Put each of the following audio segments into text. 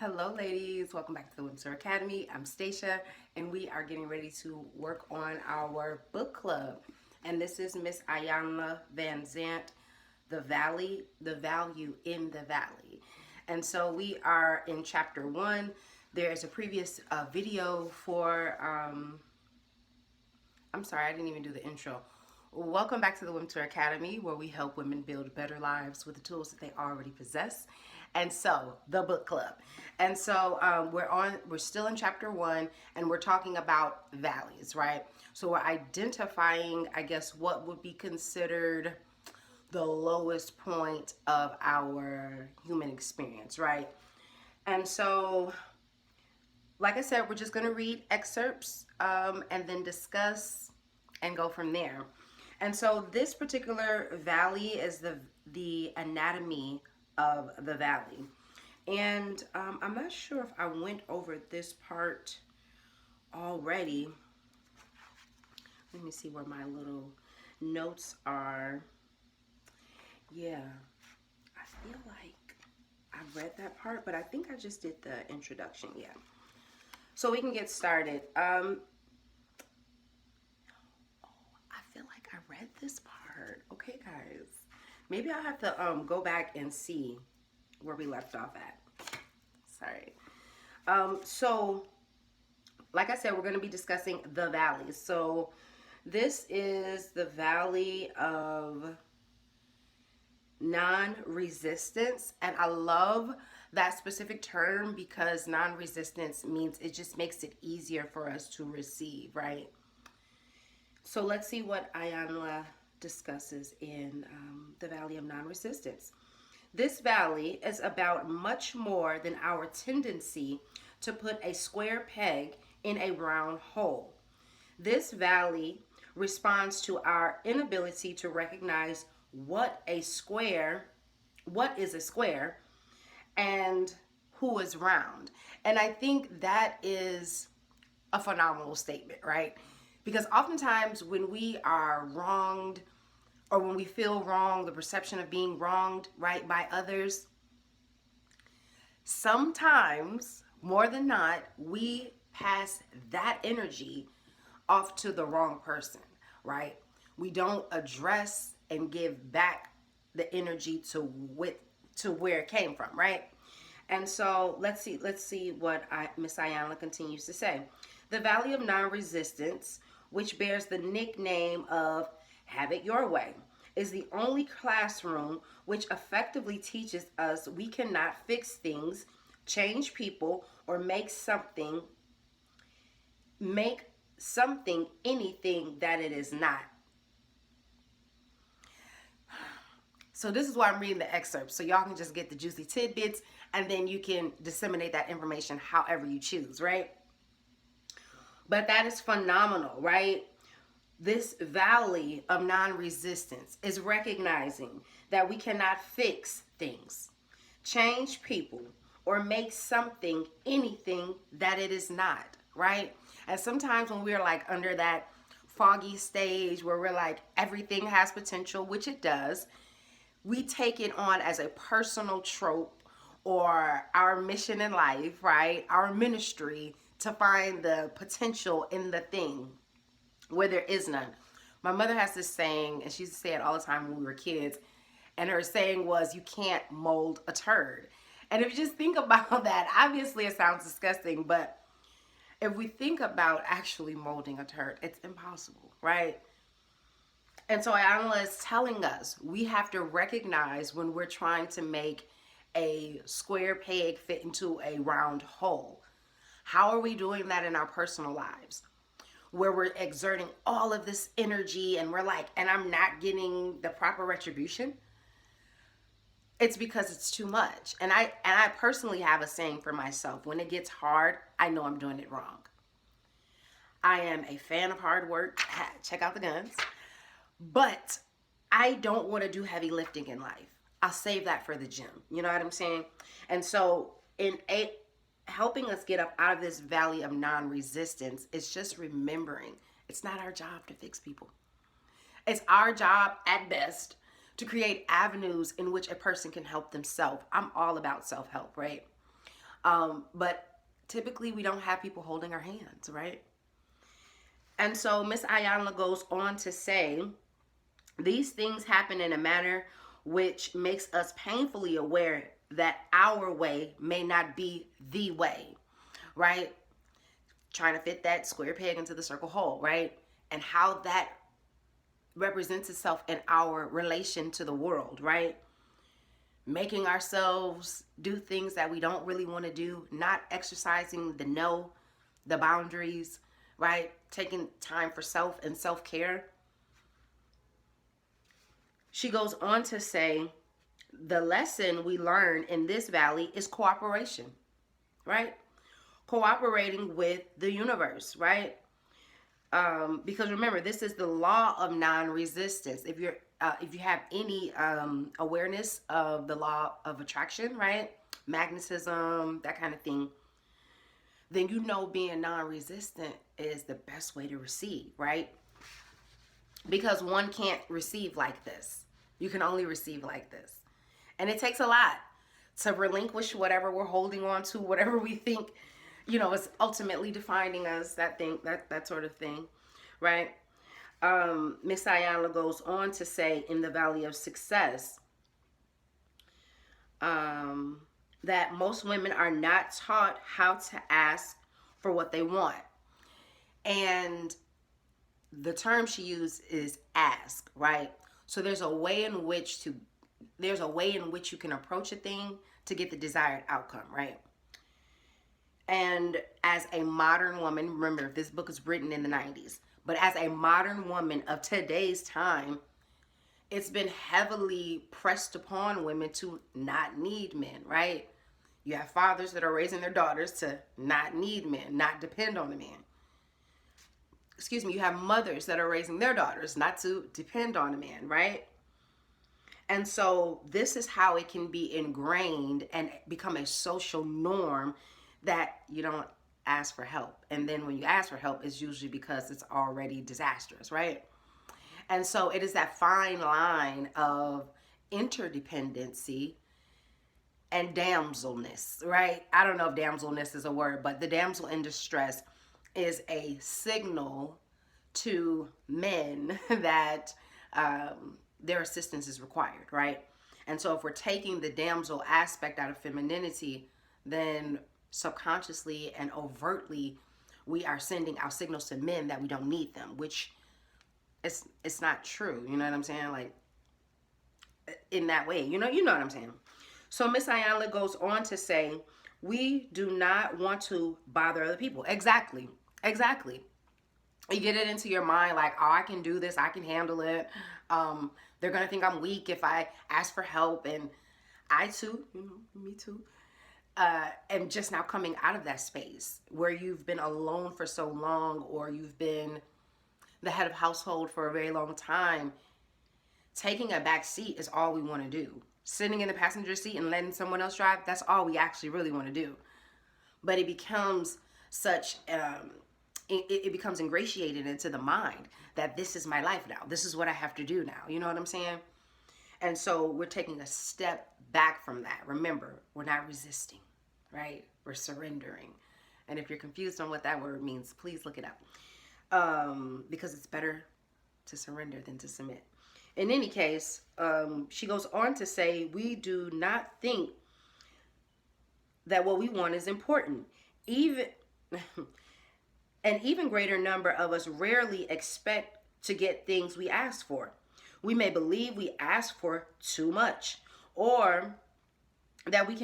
Hello ladies, welcome back to the Winter Academy. I'm Stacia and we are getting ready to work on our book club. And this is Miss Iyanla Vanzant, the Value in the Valley. And so we are in chapter 1. There is a previous video for, I'm sorry, I didn't even do the intro. Welcome back to the Winter Academy, where we help women build better lives with the tools that they already possess. And so, the book club. And so, we're still in chapter 1, and we're talking about valleys, right? So we're identifying, I guess, what would be considered the lowest point of our human experience, right? And so, like I said, we're just going to read excerpts and then discuss and go from there. And so this particular valley is the anatomy of the valley. And I'm not sure if I went over this part already. Let me see where my little notes are. Yeah, I feel like I read that part, but I think I just did the introduction. Yeah. So we can get started. I feel like I read this part. Okay, guys. Maybe I'll have to go back and see where we left off at. Sorry. So, like I said, we're going to be discussing the valleys. So, this is the valley of non-resistance. And I love that specific term because non-resistance means it just makes it easier for us to receive, right? So let's see what Iyanla discusses in the Valley of Non-Resistance. This valley is about much more than our tendency to put a square peg in a round hole. This valley responds to our inability to recognize what is a square, and who is round. And I think that is a phenomenal statement, right? Because oftentimes when we are wronged or when we feel wrong, the perception of being wronged, right, by others, sometimes, more than not, we pass that energy off to the wrong person, right? We don't address and give back the energy to where it came from, right? And so let's see what Miss Iyanla continues to say. The Valley of Non-Resistance, which bears the nickname of Have It Your Way, is the only classroom which effectively teaches us we cannot fix things, change people, or make something anything that it is not. So this is why I'm reading the excerpt, so y'all can just get the juicy tidbits and then you can disseminate that information however you choose, right? But that is phenomenal, right? This valley of non-resistance is recognizing that we cannot fix things, change people, or make something anything that it is not, right? And sometimes when we're like under that foggy stage where we're like everything has potential, which it does, we take it on as a personal trope or our mission in life, right? Our ministry to find the potential in the thing where there is none. My mother has this saying, and she used to say it all the time when we were kids, and her saying was, you can't mold a turd. And if you just think about that, obviously it sounds disgusting, but if we think about actually molding a turd, it's impossible, right? And so Iyanla is telling us we have to recognize when we're trying to make a square peg fit into a round hole. How are we doing that in our personal lives? Where we're exerting all of this energy and we're like, and I'm not getting the proper retribution. It's because it's too much. And I personally have a saying for myself. When it gets hard, I know I'm doing it wrong. I am a fan of hard work. Check out the guns. But I don't want to do heavy lifting in life. I'll save that for the gym. You know what I'm saying? And so helping us get up out of this valley of non-resistance is just remembering it's not our job to fix people. It's our job at best to create avenues in which a person can help themselves. I'm all about self-help, right? But typically we don't have people holding our hands, right? And so Miss Iyanla goes on to say, these things happen in a manner which makes us painfully aware that our way may not be the way, right? Trying to fit that square peg into the circle hole, right? And how that represents itself in our relation to the world, right? Making ourselves do things that we don't really want to do, not exercising the no, the boundaries, right? Taking time for self and self-care. She goes on to say, the lesson we learn in this valley is cooperation, right? Cooperating with the universe, right? Because remember, this is the law of non-resistance. If you have any awareness of the law of attraction, right, magnetism, that kind of thing, then you know being non-resistant is the best way to receive, right? Because one can't receive like this. You can only receive like this, and it takes a lot to relinquish whatever we're holding on to, whatever we think, is ultimately defining us, that sort of thing, right? Miss Iyanla goes on to say in the Valley of Success that most women are not taught how to ask for what they want. And the term she used is ask, right? So there's a way in which you can approach a thing to get the desired outcome, right? And as a modern woman, remember, this book is written in the 90s, but as a modern woman of today's time, it's been heavily pressed upon women to not need men, right? You have fathers that are raising their daughters to not need men, not depend on a man. Excuse me, you have mothers that are raising their daughters not to depend on a man, right? And so this is how it can be ingrained and become a social norm that you don't ask for help. And then when you ask for help, it's usually because it's already disastrous, right? And so it is that fine line of interdependency and damselness, right? I don't know if damselness is a word, but the damsel in distress is a signal to men that their assistance is required, right? And so if we're taking the damsel aspect out of femininity, then subconsciously and overtly we are sending our signals to men that we don't need them, which it's not true. You know what I'm saying? Like, in that way, you know what I'm saying? So Miss Iyanla goes on to say, we do not want to bother other people. Exactly. You get it into your mind like, oh, I can do this, I can handle it. They're gonna think I'm weak if I ask for help, and I too, me too. And just now coming out of that space where you've been alone for so long, or you've been the head of household for a very long time, taking a back seat is all we want to do. Sitting in the passenger seat and letting someone else drive, that's all we actually really want to do. But it becomes such, it becomes ingratiated into the mind that this is my life now. This is what I have to do now. You know what I'm saying? And so we're taking a step back from that. Remember, we're not resisting, right? We're surrendering. And if you're confused on what that word means, please look it up. Because it's better to surrender than to submit. In any case, she goes on to say, we do not think that what we want is important. An even greater number of us rarely expect to get things we ask for. We may believe we ask for too much, or that we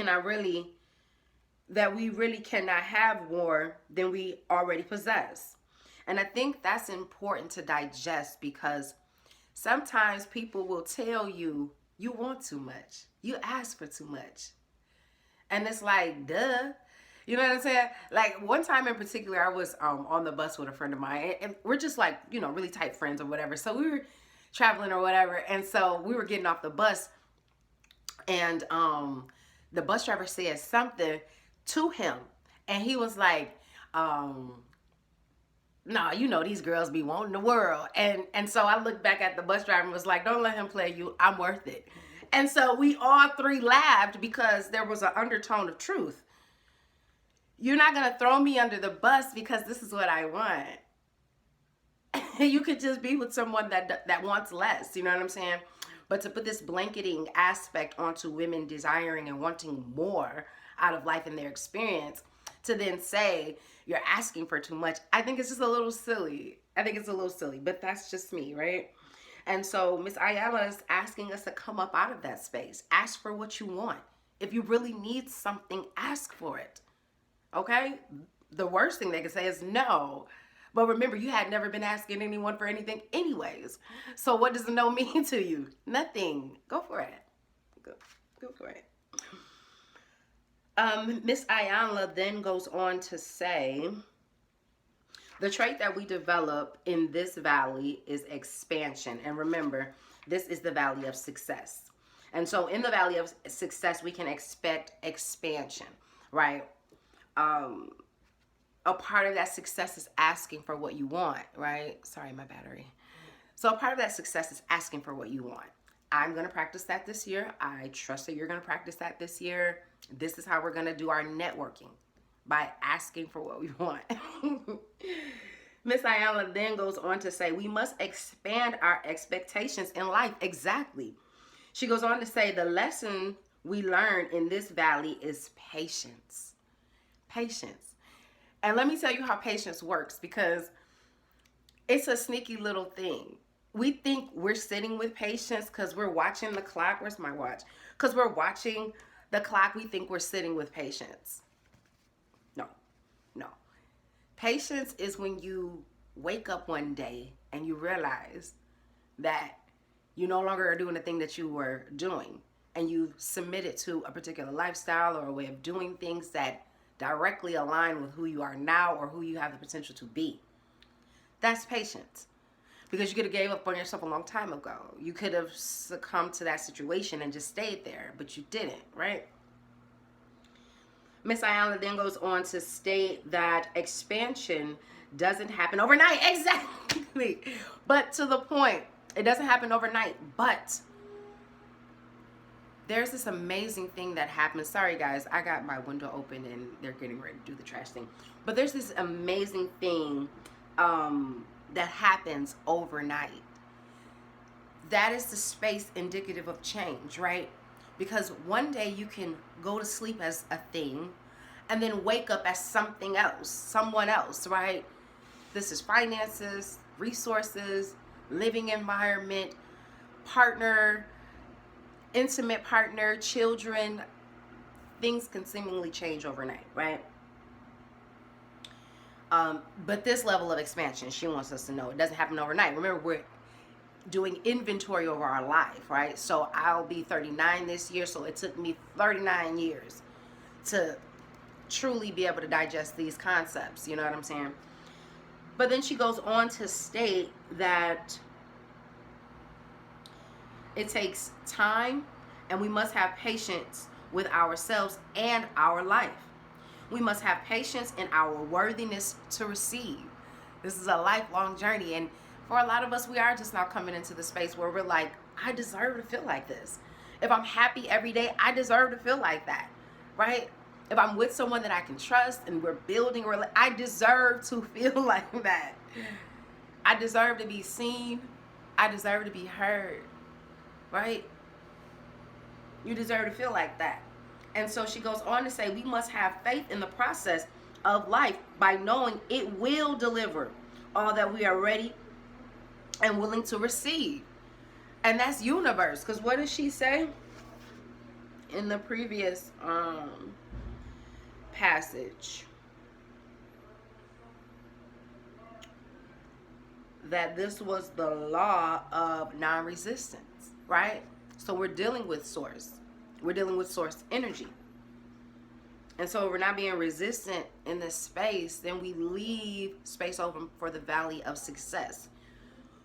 really cannot have more than we already possess. And I think that's important to digest, because sometimes people will tell you, you want too much. You ask for too much. And it's like, duh. You know what I'm saying? Like, one time in particular, I was on the bus with a friend of mine. And we're just like, really tight friends or whatever. So we were traveling or whatever. And so we were getting off the bus. And the bus driver said something to him. And he was like, nah, these girls be wanting the world. And so I looked back at the bus driver and was like, don't let him play you. I'm worth it. And so we all three laughed because there was an undertone of truth. You're not going to throw me under the bus because this is what I want. You could just be with someone that wants less, you know what I'm saying? But to put this blanketing aspect onto women desiring and wanting more out of life and their experience, to then say you're asking for too much, I think it's just a little silly. I think it's a little silly, but that's just me, right? And so Miss Iyanla is asking us to come up out of that space. Ask for what you want. If you really need something, ask for it. Okay? The worst thing they can say is no. But remember, you had never been asking anyone for anything anyways. So what does the no mean to you? Nothing. Go for it. Go for it. Miss Iyanla then goes on to say, the trait that we develop in this valley is expansion. And remember, this is the valley of success. And so in the valley of success, we can expect expansion, right? A part of that success is asking for what you want, right? Sorry, my battery. So a part of that success is asking for what you want. I'm going to practice that this year. I trust that you're going to practice that this year. This is how we're going to do our networking, by asking for what we want. Miss Iyanla then goes on to say, we must expand our expectations in life. Exactly. She goes on to say, the lesson we learn in this valley is patience. Patience. And let me tell you how patience works, because it's a sneaky little thing. We think we're sitting with patience because we're watching the clock. Where's my watch? Because we're watching the clock, we think we're sitting with patience. No. Patience is when you wake up one day and you realize that you no longer are doing the thing that you were doing, and you submit it to a particular lifestyle or a way of doing things that directly align with who you are now or who you have the potential to be. That's patience. Because you could have gave up on yourself a long time ago. You could have succumbed to that situation and just stayed there, but you didn't, right? Miss Iyanla then goes on to state that expansion doesn't happen overnight. Exactly. But to the point, it doesn't happen overnight. But there's this amazing thing that happens. Sorry, guys. I got my window open and they're getting ready to do the trash thing. But there's this amazing thing that happens overnight. That is the space indicative of change, right? Because one day you can go to sleep as a thing and then wake up as something else, someone else, right? This is finances, resources, living environment, partner, intimate partner, children. Things can seemingly change overnight, right? But this level of expansion, she wants us to know, it doesn't happen overnight. Remember, we're doing inventory over our life, right? So I'll be 39 this year, so it took me 39 years to truly be able to digest these concepts, you know what I'm saying? But then she goes on to state that it takes time and we must have patience with ourselves and our life. We must have patience in our worthiness to receive. This is a lifelong journey, and for a lot of us, we are just now coming into the space where we're like, I deserve to feel like this. If I'm happy every day, I deserve to feel like that, right? If I'm with someone that I can trust and we're building, I deserve to feel like that. I deserve to be seen. I deserve to be heard, right? You deserve to feel like that. And so she goes on to say, we must have faith in the process of life by knowing it will deliver all that we are ready and willing to receive. And that's universe. Because what does she say in the previous passage? That this was the law of non-resistance, right? So we're dealing with source. We're dealing with source energy. And so if we're not being resistant in this space, then we leave space open for the valley of success.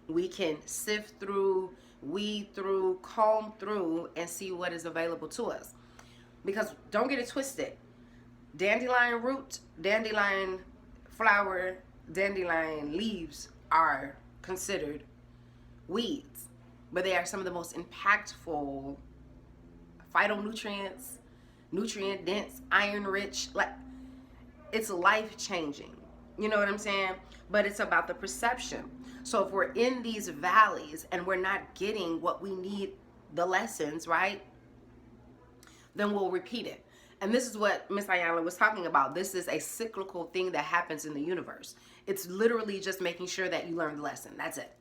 We can sift through, weed through, comb through, and see what is available to us. Because don't get it twisted. Dandelion root, dandelion flower, dandelion leaves are considered weeds. But they are some of the most impactful phytonutrients, nutrient dense, iron rich. Like, it's life changing. You know what I'm saying? But it's about the perception. So if we're in these valleys and we're not getting what we need, the lessons, right? Then we'll repeat it. And this is what Miss Iyanla was talking about. This is a cyclical thing that happens in the universe. It's literally just making sure that you learn the lesson. That's it.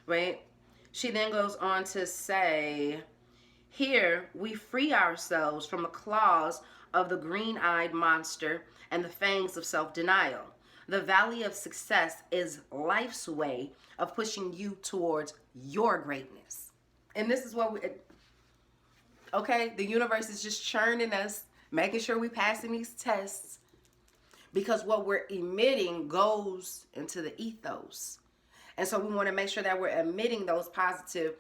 Right? She then goes on to say, here we free ourselves from the claws of the green-eyed monster and the fangs of self-denial. The valley of success is life's way of pushing you towards your greatness. And this is what we, okay, the universe is just churning us, making sure we passing these tests, because what we're emitting goes into the ethos. And so we want to make sure that we're emitting those positive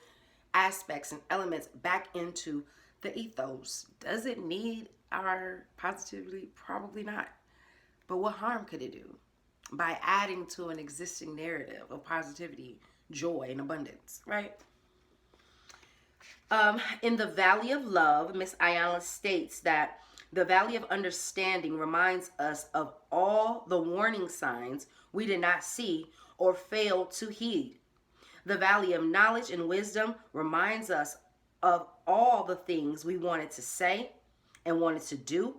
aspects and elements back into the ethos. Does it need our positivity? Probably not. But what harm could it do by adding to an existing narrative of positivity, joy, and abundance, right? In the Valley of Love, Miss Iyanla states that the Valley of Understanding reminds us of all the warning signs we did not see or failed to heed. The Valley of Knowledge and Wisdom reminds us of all the things we wanted to say and wanted to do,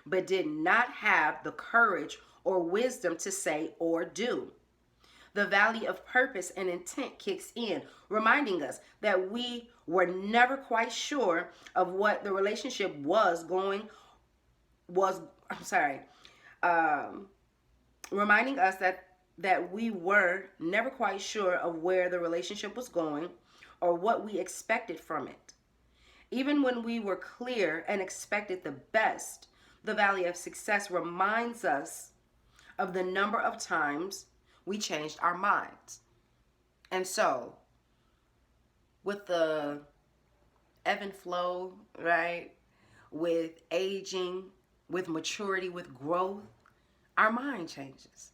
but did not have the courage or wisdom to say or do. The Valley of Purpose and Intent kicks in, reminding us that we were never quite sure of what the relationship reminding us that we were never quite sure of where the relationship was going or what we expected from it. Even when we were clear and expected the best, the Valley of Success reminds us of the number of times we changed our minds. And so, with the ebb and flow, right? With aging, with maturity, with growth, our mind changes.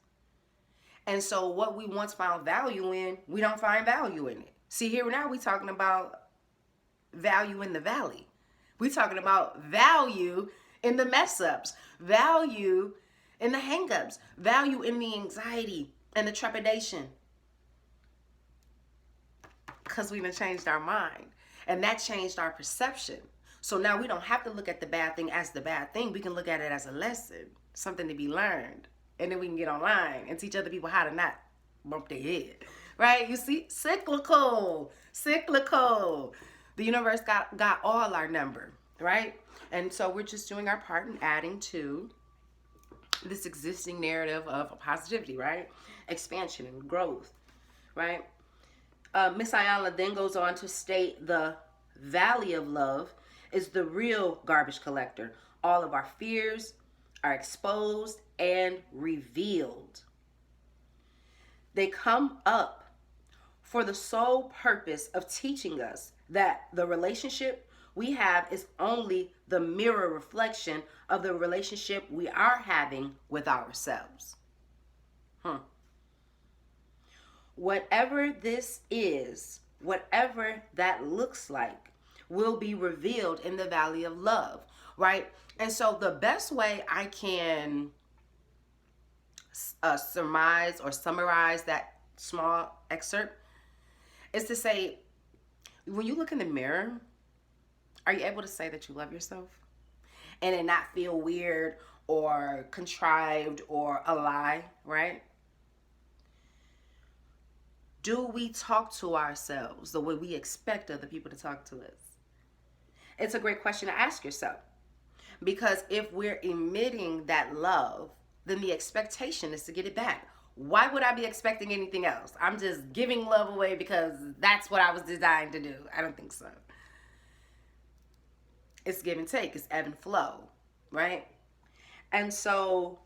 And so what we once found value in, we don't find value in it. See, here now we're talking about value in the valley. We're talking about value in the mess ups, value in the hang-ups, value in the anxiety and the trepidation. Because we've changed our mind. And that changed our perception. So now we don't have to look at the bad thing as the bad thing. We can look at it as a lesson, something to be learned. And then we can get online and teach other people how to not bump their head. Right? You see? Cyclical. Cyclical. The universe got all our number. Right? And so we're just doing our part in adding to this existing narrative of positivity, right? Expansion and growth, right? Miss Iyanla then goes on to state the Valley of Love is the real garbage collector. All of our fears are exposed and revealed. They come up for the sole purpose of teaching us that the relationship we have is only the mirror reflection of the relationship we are having with ourselves. Whatever this is, whatever that looks like, will be revealed in the Valley of Love, right? And so the best way I can surmise or summarize that small excerpt is to say, when you look in the mirror, are you able to say that you love yourself and it not feel weird or contrived or a lie, right? Do we talk to ourselves the way we expect other people to talk to us? It's a great question to ask yourself, because if we're emitting that love, then the expectation is to get it back. Why would I be expecting anything else? I'm just giving love away because that's what I was designed to do. I don't think so. It's give and take. It's ebb and flow, right? And so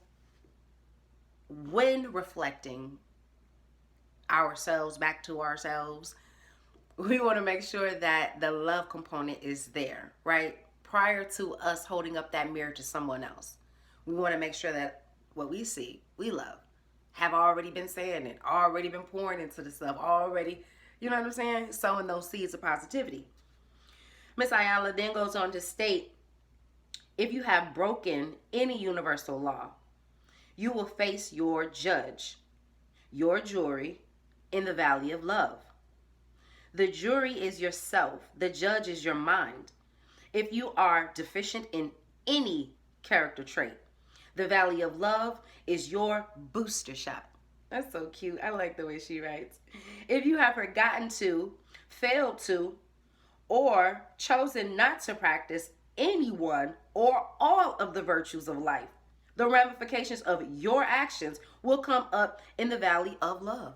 when reflecting ourselves back to ourselves, we want to make sure that the love component is there, right? Prior to us holding up that mirror to someone else, we want to make sure that what we see, we love, have already been saying it, already been pouring into the stuff, already, you know what I'm saying? Sowing those seeds of positivity. Miss Iyanla then goes on to state, if you have broken any universal law, You will face your judge, your jury, in the valley of love. The jury is yourself, the judge is your mind. If you are deficient in any character trait, the valley of love is your booster shot. That's so cute. I like the way she writes. If you have forgotten to, failed to, or chosen not to practice any one or all of the virtues of life, the ramifications of your actions will come up in the valley of love.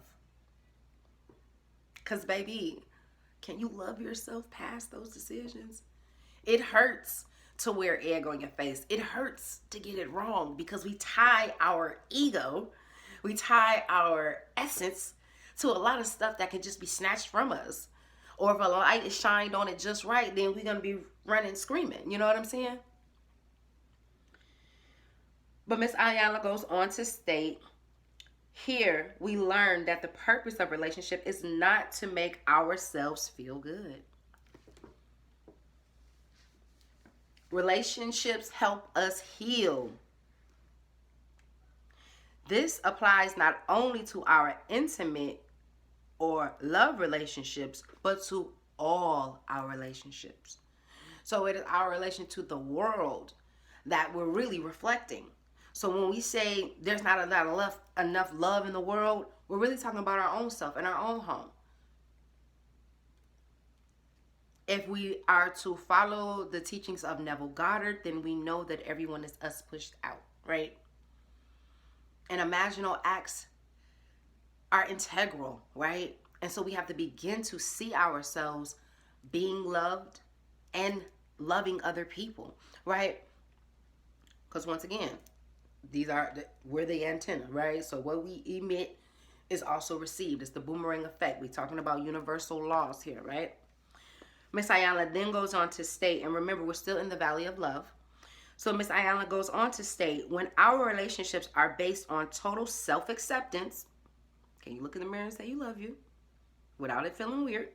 Because, baby, can you love yourself past those decisions? It hurts to wear egg on your face. It hurts to get it wrong because we tie our ego, we tie our essence to a lot of stuff that can just be snatched from us. Or if a light is shined on it just right, then we're going to be running screaming. You know what I'm saying? But Miss Iyanla goes on to state, here we learn that the purpose of relationship is not to make ourselves feel good. Relationships help us heal. This applies not only to our intimate or love relationships, but to all our relationships. So it is our relation to the world that we're really reflecting. So when we say there's not enough love in the world, we're really talking about our own self and our own home. If we are to follow the teachings of Neville Goddard, then we know that everyone is us pushed out, right? And imaginal acts are integral, right? And so we have to begin to see ourselves being loved and loving other people, right? Because once again, we're the antenna, right? So what we emit is also received. It's the boomerang effect. We're talking about universal laws here, right? Miss Iyanla then goes on to state, and remember, we're still in the valley of love. So Miss Iyanla goes on to state, when our relationships are based on total self-acceptance, can you look in the mirror and say you love you without it feeling weird?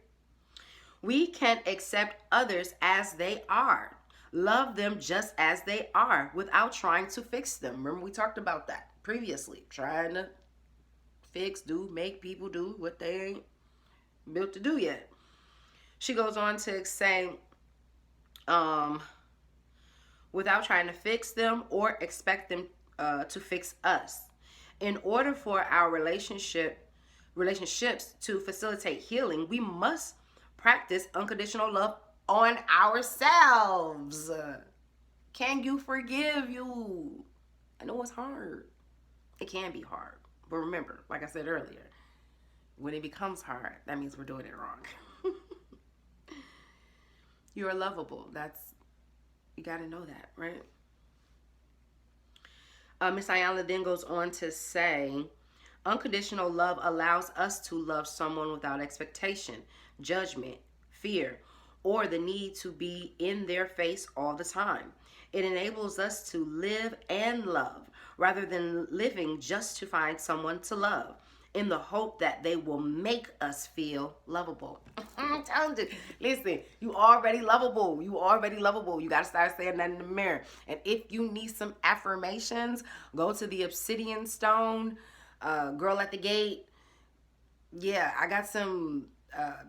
We can accept others as they are. Love them just as they are without trying to fix them. Remember, we talked about that previously. Trying to fix, make people do what they ain't built to do yet. She goes on to say, without trying to fix them or expect them to fix us. In order for our relationships to facilitate healing, we must practice unconditional love on ourselves. Can you forgive you? I know it's hard. It can be hard. But remember, like I said earlier, when it becomes hard, that means we're doing it wrong. You are lovable. You got to know that, right? Miss Iyanla then goes on to say, unconditional love allows us to love someone without expectation, judgment, fear, or the need to be in their face all the time. It enables us to live and love rather than living just to find someone to love, in the hope that they will make us feel lovable. I'm telling you, listen, you already lovable. You already lovable. You got to start saying that in the mirror. And if you need some affirmations, go to the Obsidian Stone, Girl at the Gate. Yeah, I got some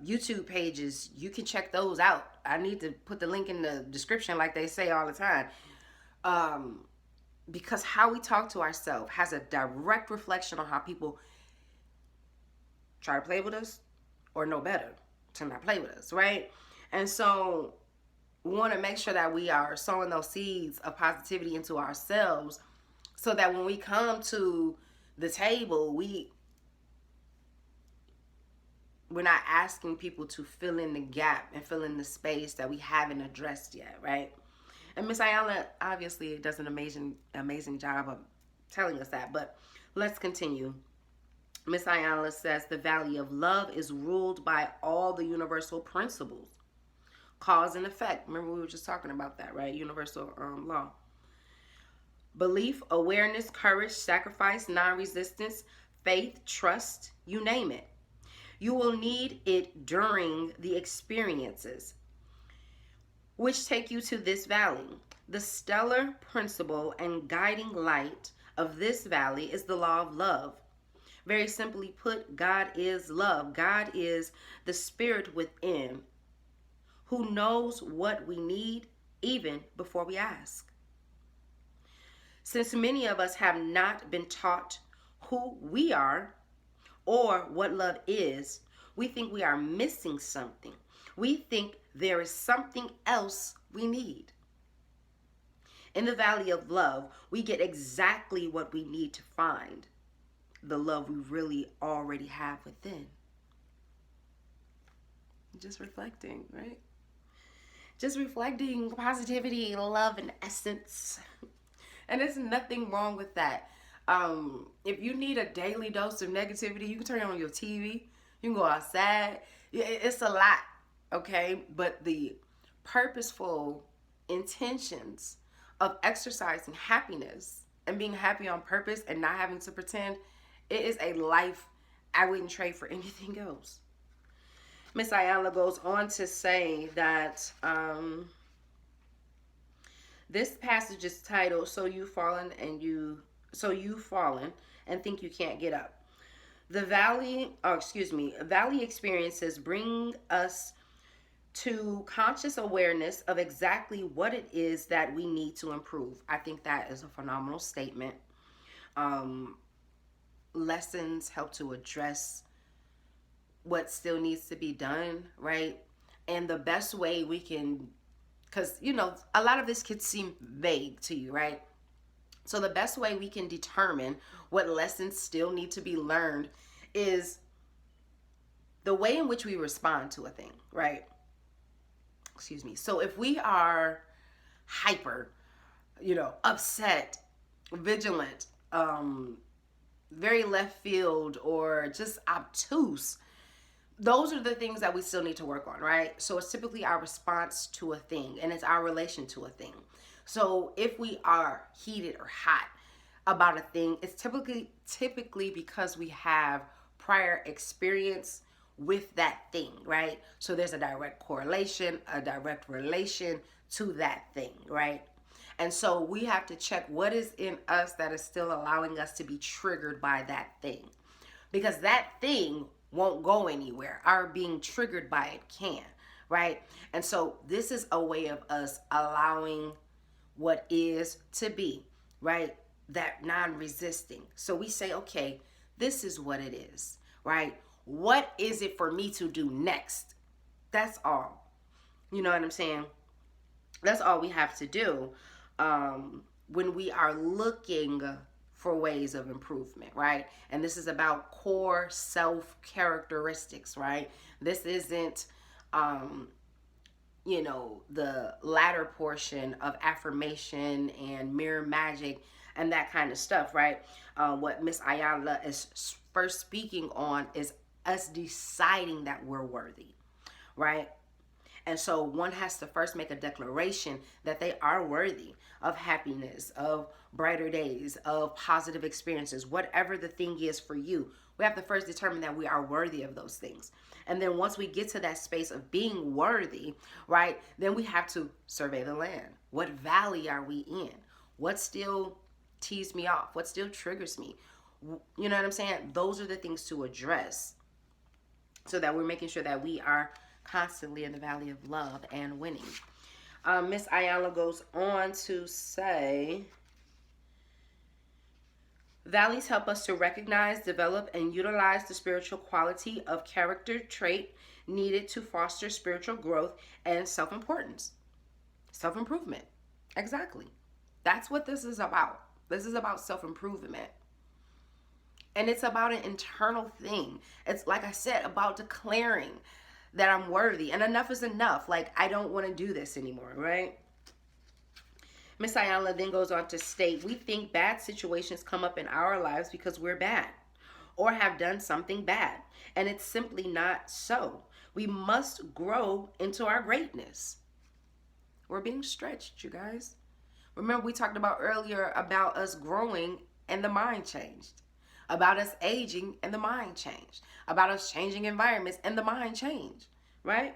YouTube pages. You can check those out. I need to put the link in the description like they say all the time. Because how we talk to ourselves has a direct reflection on how people try to play with us or know better to not play with us, right? And so we want to make sure that we are sowing those seeds of positivity into ourselves so that when we come to the table, we're not asking people to fill in the gap and fill in the space that we haven't addressed yet, right? And Miss Iyanla obviously does an amazing job of telling us that, but let's continue. Miss Iyanla says the valley of love is ruled by all the universal principles. Cause and effect. Remember we were just talking about that, right? Universal law. Belief, awareness, courage, sacrifice, non-resistance, faith, trust, you name it. You will need it during the experiences which take you to this valley. The stellar principle and guiding light of this valley is the law of love. Very simply put, God is love. God is the spirit within who knows what we need even before we ask. Since many of us have not been taught who we are or what love is, we think we are missing something. We think there is something else we need. In the valley of love, we get exactly what we need to find the love we really already have within. Just reflecting, right? Just reflecting positivity, love, and essence. And there's nothing wrong with that. If you need a daily dose of negativity, you can turn on your TV. You can go outside. It's a lot, okay? But the purposeful intentions of exercising happiness and being happy on purpose and not having to pretend, it is a life I wouldn't trade for anything else. Miss Iyanla goes on to say that this passage is titled "So You've Fallen and Think You Can't Get Up." Valley experiences bring us to conscious awareness of exactly what it is that we need to improve. I think that is a phenomenal statement. Lessons help to address what still needs to be done, right? And the best way we can, because, a lot of this could seem vague to you, right? So the best way we can determine what lessons still need to be learned is the way in which we respond to a thing, right? Excuse me. So if we are hyper, upset, vigilant, very left field, or just obtuse, those are the things that we still need to work on, right? So it's typically our response to a thing, and it's our relation to a thing. So if we are heated or hot about a thing, it's typically because we have prior experience with that thing, right? So there's a direct correlation, a direct relation to that thing, right? And so we have to check what is in us that is still allowing us to be triggered by that thing. Because that thing won't go anywhere. Our being triggered by it can, right? And so this is a way of us allowing what is to be, right? That non-resisting. So we say, okay, this is what it is, right? What is it for me to do next? That's all. You know what I'm saying? That's all we have to do when we are looking for ways of improvement, right? And this is about core self characteristics, right? This isn't, the latter portion of affirmation and mirror magic and that kind of stuff, right? What Miss Iyanla is first speaking on is us deciding that we're worthy, right? And so one has to first make a declaration that they are worthy of happiness, of brighter days, of positive experiences, whatever the thing is for you. We have to first determine that we are worthy of those things. And then once we get to that space of being worthy, right, then we have to survey the land. What valley are we in? What still tees me off? What still triggers me? You know what I'm saying? Those are the things to address so that we're making sure that we are constantly in the valley of love and winning. Miss Iyanla goes on to say, valleys help us to recognize, develop, and utilize the spiritual quality of character trait needed to foster spiritual growth and self-importance. Self-improvement. Exactly. That's what this is about. This is about self-improvement. And it's about an internal thing. It's, like I said, about declaring that I'm worthy. And enough is enough. Like, I don't want to do this anymore, right? Miss Iyanla then goes on to state, we think bad situations come up in our lives because we're bad or have done something bad. And it's simply not so. We must grow into our greatness. We're being stretched, you guys. Remember, we talked about earlier about us growing and the mind changed. About us aging and the mind changed. About us changing environments and the mind changed, right?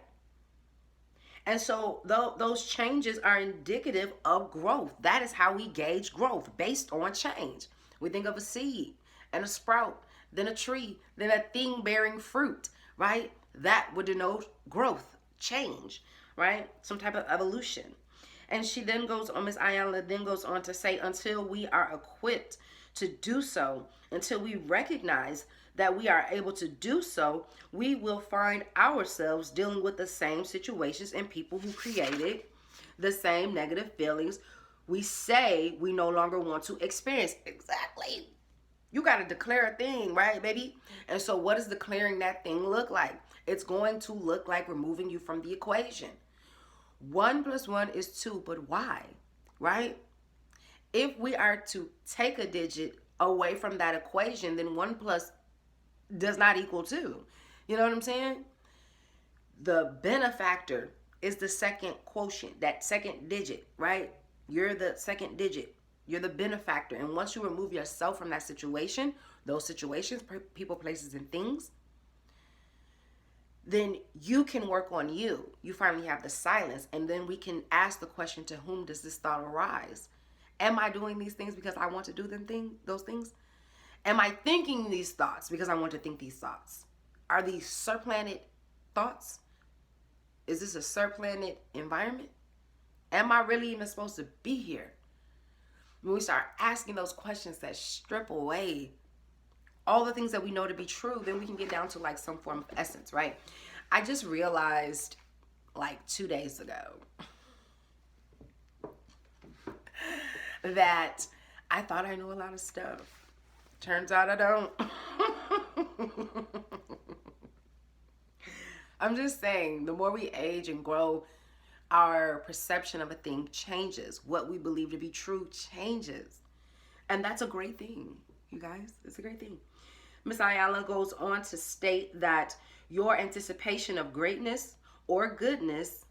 And so those changes are indicative of growth. That is how we gauge growth, based on change, We think of a seed and a sprout, then a tree, then a thing bearing fruit, right? That would denote growth, change, right? Some type of evolution. And she then goes on, Miss Iyanla then goes on to say, until we are equipped to do so, until we recognize that we are able to do so, we will find ourselves dealing with the same situations and people who created the same negative feelings we say we no longer want to experience. Exactly. You got to declare a thing, right, baby? And so what does declaring that thing look like? It's going to look like removing you from the equation. 1 + 1 is 2, but why, right? If we are to take a digit away from that equation, then 1 plus does not equal 2. You know what I'm saying? The benefactor is the second quotient, that second digit, right? You're the second digit. You're the benefactor. And once you remove yourself from that situation, those situations, people, places, and things, then you can work on you. You finally have the silence. And then we can ask the question, to whom does this thought arise? Am I doing these things because I want to do those things? Am I thinking these thoughts because I want to think these thoughts? Are these surplanet thoughts? Is this a surplanet environment? Am I really even supposed to be here? When we start asking those questions that strip away all the things that we know to be true, then we can get down to like some form of essence, right? I just realized like 2 days ago that I thought I knew a lot of stuff. Turns out I don't. I'm just saying, the more we age and grow, our perception of a thing changes. What we believe to be true changes. And that's a great thing, you guys. It's a great thing. Miss Iyanla goes on to state that your anticipation of greatness or goodness,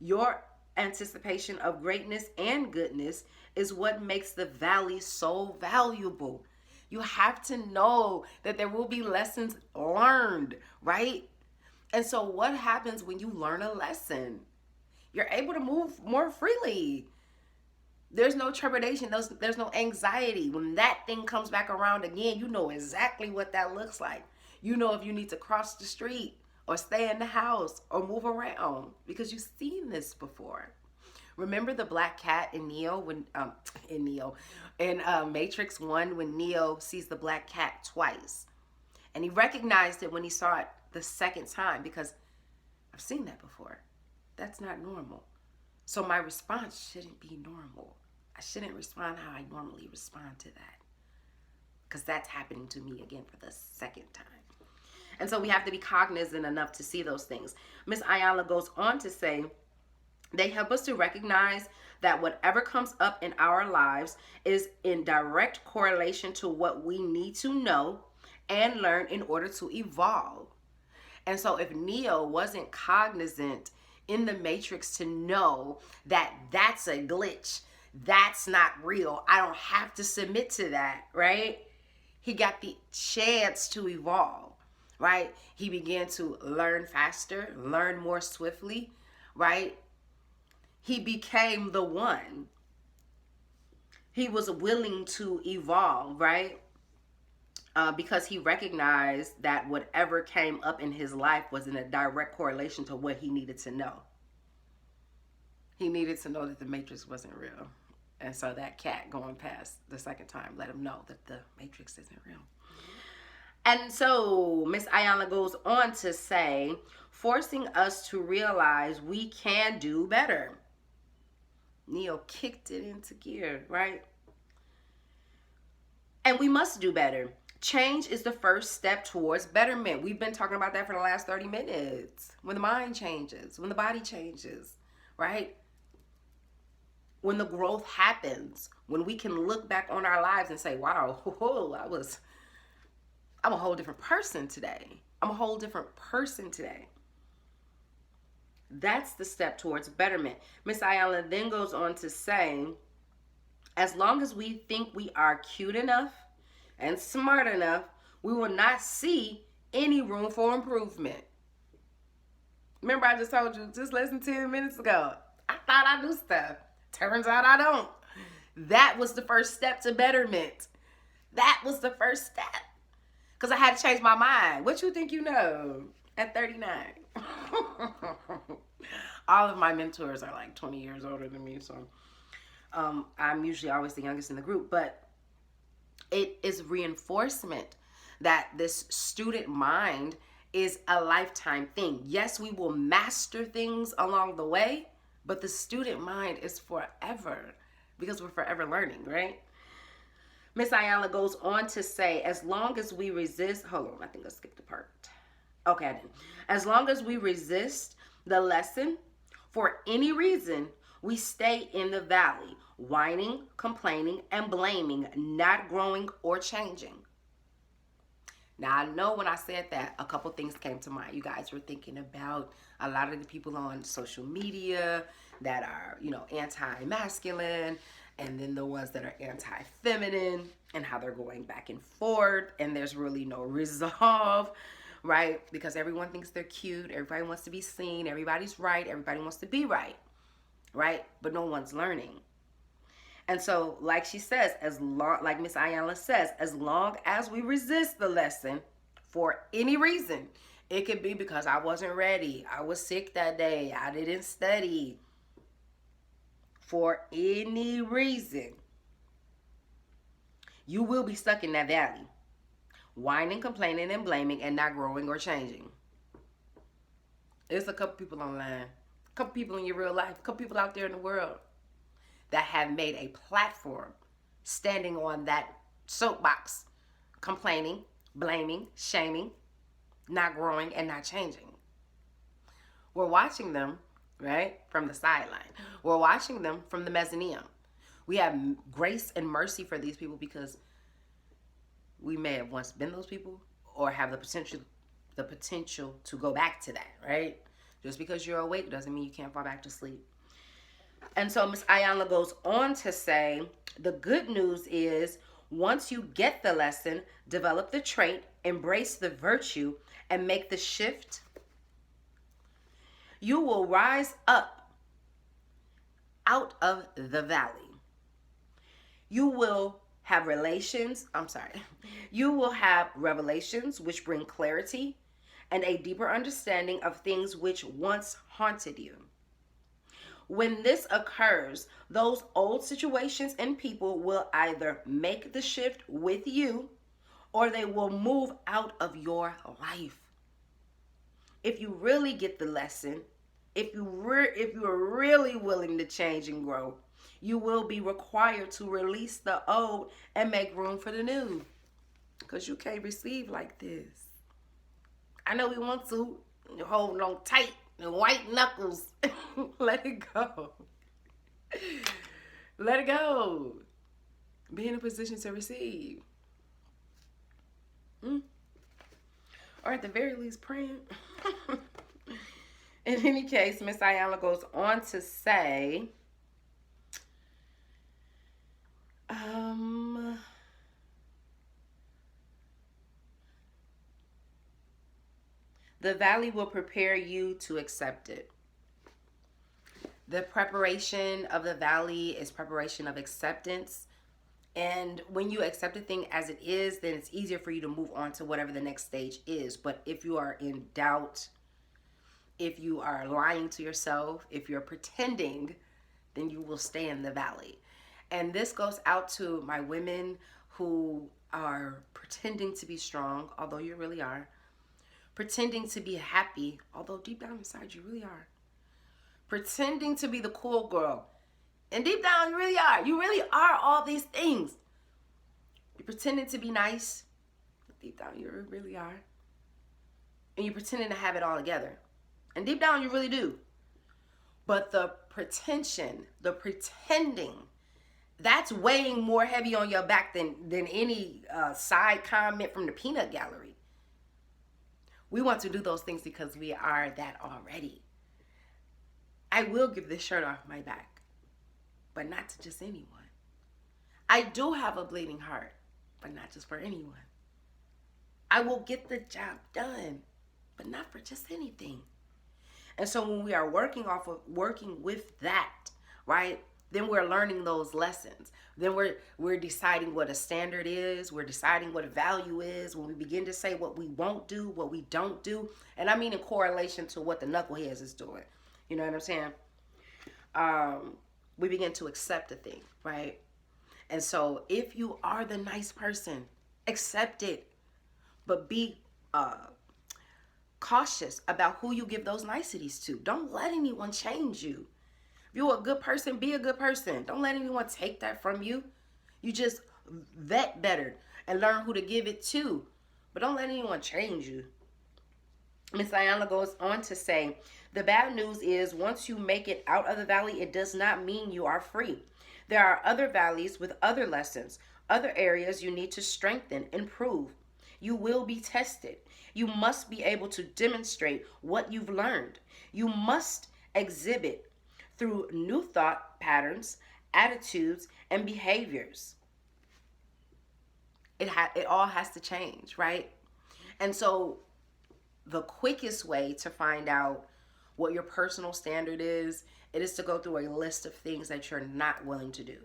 your anticipation of greatness and goodness is what makes the valley so valuable. You have to know that there will be lessons learned, right? And so what happens when you learn a lesson? You're able to move more freely. There's no trepidation. There's no anxiety. When that thing comes back around again, you know exactly what that looks like. You know if you need to cross the street or stay in the house or move around because you've seen this before. Remember the black cat in Matrix 1 when Neo sees the black cat twice. And he recognized it when he saw it the second time because I've seen that before. That's not normal. So my response shouldn't be normal. I shouldn't respond how I normally respond to that because that's happening to me again for the second time. And so we have to be cognizant enough to see those things. Miss Iyanla goes on to say, they help us to recognize that whatever comes up in our lives is in direct correlation to what we need to know and learn in order to evolve. And so if Neo wasn't cognizant in the Matrix to know that that's a glitch, that's not real, I don't have to submit to that, right? He got the chance to evolve, right? He began to learn faster, learn more swiftly, right? He became the one. He was willing to evolve, right? Because he recognized that whatever came up in his life was in a direct correlation to what he needed to know. He needed to know that the Matrix wasn't real. And so that cat going past the second time let him know that the Matrix isn't real. And so Miss Iyanla goes on to say, forcing us to realize we can do better. Neo kicked it into gear, right? And we must do better. Change is the first step towards betterment. We've been talking about that for the last 30 minutes. When the mind changes, when the body changes, right? When the growth happens, when we can look back on our lives and say, wow, I'm a whole different person today. I'm a whole different person today. That's the step towards betterment. Miss Iyanla then goes on to say, as long as we think we are cute enough and smart enough, we will not see any room for improvement. Remember I just told you just less than 10 minutes ago, I thought I knew stuff. Turns out I don't. That was the first step to betterment. That was the first step. Because I had to change my mind. What you think you know at 39? All of my mentors are like 20 years older than me. So I'm usually always the youngest in the group. But it is reinforcement that this student mind is a lifetime thing. Yes, we will master things along the way, but the student mind is forever because we're forever learning, right? Miss Iyanla goes on to say, as long as we resist, hold on, I think I skipped a part. Okay, I didn't. As long as we resist the lesson for any reason, we stay in the valley, whining, complaining, and blaming, not growing or changing. Now, I know when I said that, a couple things came to mind. You guys were thinking about a lot of the people on social media that are, anti-masculine, and then the ones that are anti-feminine, and how they're going back and forth, and there's really no resolve, right? Because everyone thinks they're cute, everybody wants to be seen, everybody's right, everybody wants to be right, right? But no one's learning. And so, like she says, like Miss Iyanla says, as long as we resist the lesson for any reason, it could be because I wasn't ready, I was sick that day, I didn't study. For any reason, you will be stuck in that valley, whining, complaining, and blaming, and not growing or changing. There's a couple people online, a couple people in your real life, a couple people out there in the world that have made a platform standing on that soapbox, complaining, blaming, shaming, not growing, and not changing. We're watching them, right, from the sideline. We're watching them from the mezzanine. We have grace and mercy for these people because we may have once been those people or have the potential to go back to that, right? Just because you're awake doesn't mean you can't fall back to sleep. And so Miss Iyanla goes on to say, the good news is once you get the lesson, develop the trait, embrace the virtue, and make the shift, you will rise up out of the valley. You will have you will have revelations which bring clarity and a deeper understanding of things which once haunted you. When this occurs, those old situations and people will either make the shift with you or they will move out of your life. If you really get the lesson, if you're really willing to change and grow, you will be required to release the old and make room for the new. Because you can't receive like this. I know we want to hold on tight and white knuckles. Let it go. Let it go. Be in a position to receive. Or at the very least, praying. In any case, Miss Iyanla goes on to say, the valley will prepare you to accept it. The preparation of the valley is preparation of acceptance. And when you accept a thing as it is, then it's easier for you to move on to whatever the next stage is. But if you are in doubt, if you are lying to yourself, if you're pretending, then you will stay in the valley. And this goes out to my women who are pretending to be strong, although you really are. Pretending to be happy, although deep down inside you really are. Pretending to be the cool girl, and deep down you really are. You really are all these things. You're pretending to be nice, but deep down you really are. And you're pretending to have it all together. And deep down you really do. But the pretension, the pretending, that's weighing more heavy on your back than any side comment from the peanut gallery. We want to do those things because we are that already. I will give this shirt off my back, but not to just anyone. I do have a bleeding heart, but not just for anyone. I will get the job done, but not for just anything. And so when we are working with that, right, then we're learning those lessons. Then we're deciding what a standard is. We're deciding what a value is. When we begin to say what we won't do, what we don't do, and I mean in correlation to what the knuckleheads is doing. You know what I'm saying? We begin to accept the thing, right? And so if you are the nice person, accept it, but be cautious about who you give those niceties to. Don't let anyone change you. If you're a good person, be a good person. Don't let anyone take that from you. You just vet better and learn who to give it to. But don't let anyone change you. Miss Iyanla goes on to say, the bad news is once you make it out of the valley, it does not mean you are free. There are other valleys with other lessons, other areas you need to strengthen, improve. You will be tested. You must be able to demonstrate what you've learned. You must exhibit through new thought patterns, attitudes, and behaviors. It all has to change, right? And so the quickest way to find out what your personal standard is, it is to go through a list of things that you're not willing to do.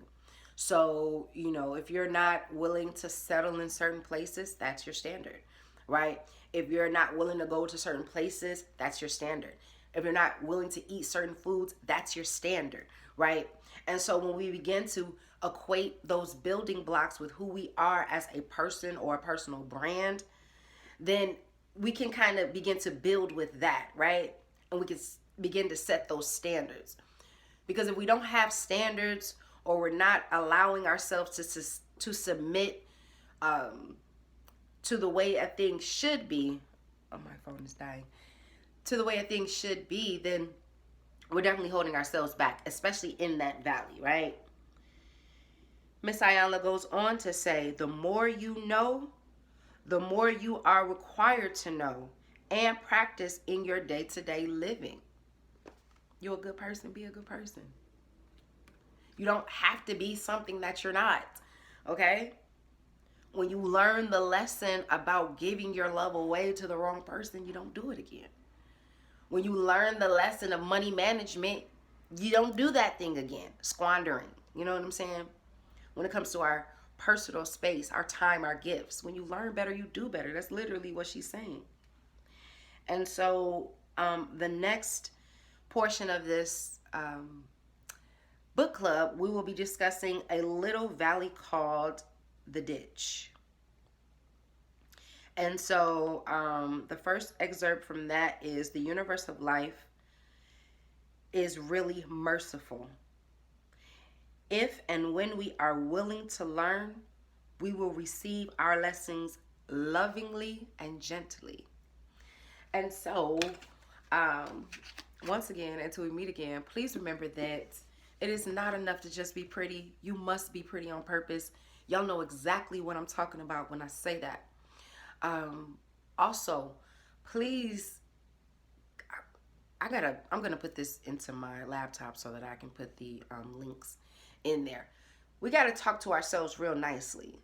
So, if you're not willing to settle in certain places, that's your standard, right? If you're not willing to go to certain places, that's your standard. If you're not willing to eat certain foods, that's your standard, right? And so when we begin to equate those building blocks with who we are as a person or a personal brand, then we can kind of begin to build with that, right? And we can begin to set those standards. Because if we don't have standards, or we're not allowing ourselves to submit to the way a thing should be, oh, my phone is dying, to the way a thing should be, then we're definitely holding ourselves back, especially in that valley, right? Miss Iyanla goes on to say, the more you know, the more you are required to know and practice in your day-to-day living. You're a good person, be a good person. You don't have to be something that you're not, okay? When you learn the lesson about giving your love away to the wrong person, you don't do it again. When you learn the lesson of money management, you don't do that thing again, squandering. You know what I'm saying? When it comes to our personal space, our time, our gifts, when you learn better, you do better. That's literally what she's saying. And so the next portion of this book club, we will be discussing a little valley called The Ditch. And so the first excerpt from that is, the universe of life is really merciful. If and when we are willing to learn, we will receive our lessons lovingly and gently. And so, once again, until we meet again, please remember that it is not enough to just be pretty. You must be pretty on purpose. Y'all know exactly what I'm talking about when I say that. Also, please, I'm gonna put this into my laptop so that I can put the links in there. We got to talk to ourselves real nicely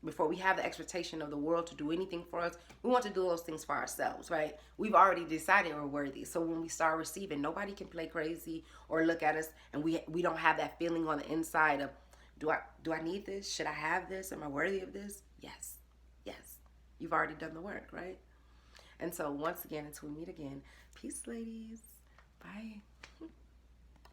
before we have the expectation of the world to do anything for us. We want to do those things for ourselves, right? We've already decided we're worthy. So when we start receiving, nobody can play crazy or look at us, and we don't have that feeling on the inside of, do I need this? Should I have this? Am I worthy of this? Yes. You've already done the work, right? And so once again, until we meet again, peace, ladies. Bye.